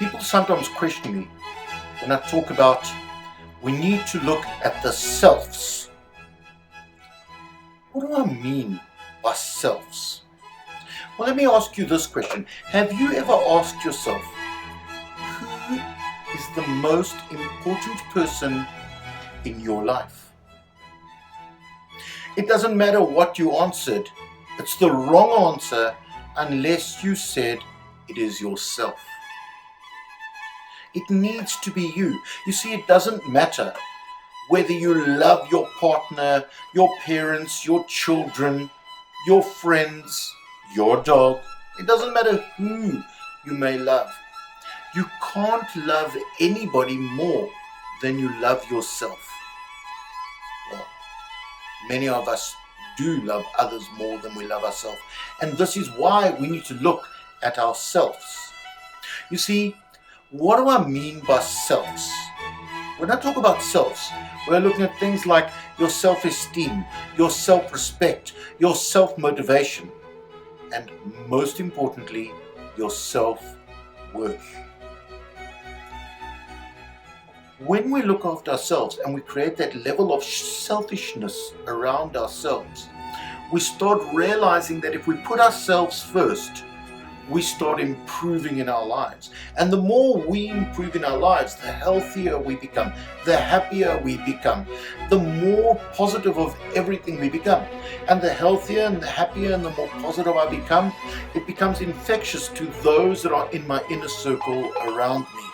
People sometimes question me when I talk about we need to look at the selves. What do I mean by selves? Well, let me ask you this question. Have you ever asked yourself, who is the most important person in your life? It doesn't matter what you answered. It's the wrong answer unless you said it is yourself. It needs to be you. You see, it doesn't matter whether you love your partner, your parents, your children, your friends, your dog. It doesn't matter who you may love. You can't love anybody more than you love yourself. Well, many of us do love others more than we love ourselves. And this is why we need to look at ourselves. You see, what do I mean by selves? When I talk about selves, we're looking at things like your self-esteem, your self-respect, your self-motivation, and most importantly, your self-worth. When we look after ourselves and we create that level of selfishness around ourselves, we start realizing that if we put ourselves first, we start improving in our lives. And the more we improve in our lives, the healthier we become, the happier we become, the more positive of everything we become. And the healthier and the happier and the more positive I become, it becomes infectious to those that are in my inner circle around me.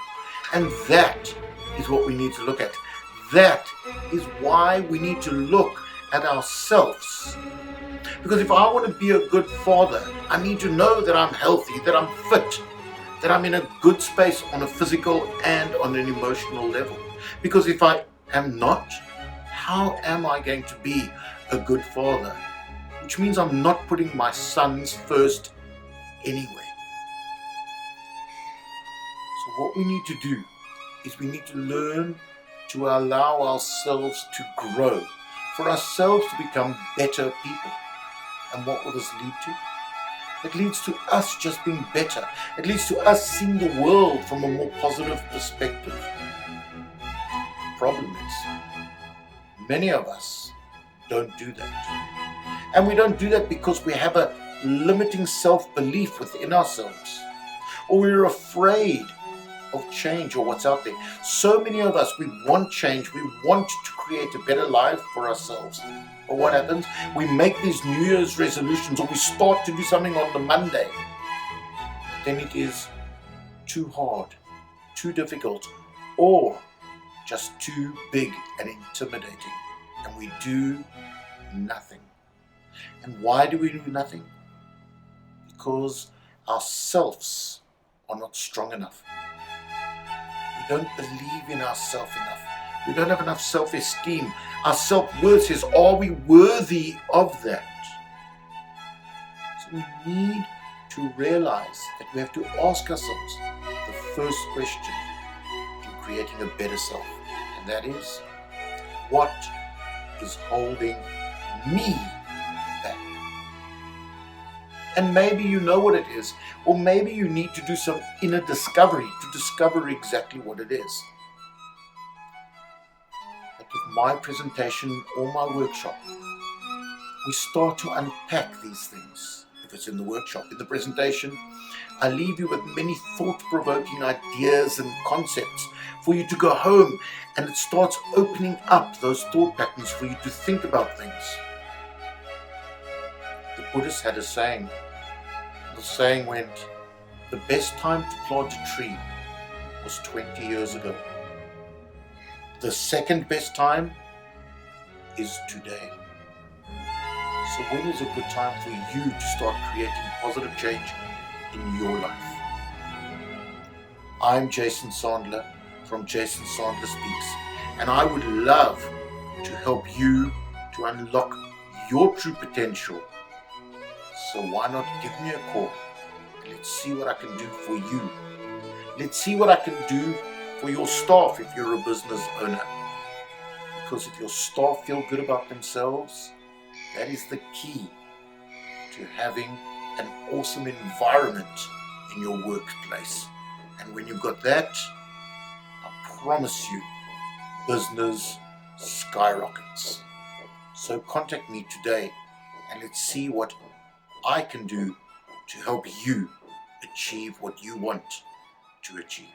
And that is what we need to look at. That is why we need to look at ourselves. Because if I want to be a good father, I need to know that I'm healthy, that I'm fit, that I'm in a good space on a physical and on an emotional level. Because if I am not, how am I going to be a good father? Which means I'm not putting my sons first anyway. So what we need to do is we need to learn to allow ourselves to grow, for ourselves to become better people. And what will this lead to? It leads to us just being better. It leads to us seeing the world from a more positive perspective. The problem is, many of us don't do that. And we don't do that because we have a limiting self-belief within ourselves. Or we're afraid of change or what's out there. So many of us, we want change. We want to create a better life for ourselves. But what happens? We make these New Year's resolutions, or we start to do something on the Monday. Then it is too hard, too difficult, or just too big and intimidating. And we do nothing. And why do we do nothing? Because ourselves are not strong enough. We don't believe in ourselves enough. We don't have enough self-esteem. Our self-worth says, are we worthy of that? So we need to realize that we have to ask ourselves the first question in creating a better self. And that is, what is holding me back? And maybe you know what it is, or maybe you need to do some inner discovery to discover exactly what it is. But with my presentation or my workshop, we start to unpack these things. If it's in the workshop, in the presentation, I leave you with many thought-provoking ideas and concepts for you to go home, and it starts opening up those thought patterns for you to think about things. The Buddhists had a saying. The saying went, the best time to plant a tree was 20 years ago. The second best time is today. So when is a good time for you to start creating positive change in your life? I'm Jason Sandler from Jason Sandler Speaks, and I would love to help you to unlock your true potential. So why not give me a call? Let's see what I can do for you. Let's see what I can do for your staff if you're a business owner. Because if your staff feel good about themselves, that is the key to having an awesome environment in your workplace. And when you've got that, I promise you, business skyrockets. So contact me today and let's see what I can do to help you achieve what you want to achieve.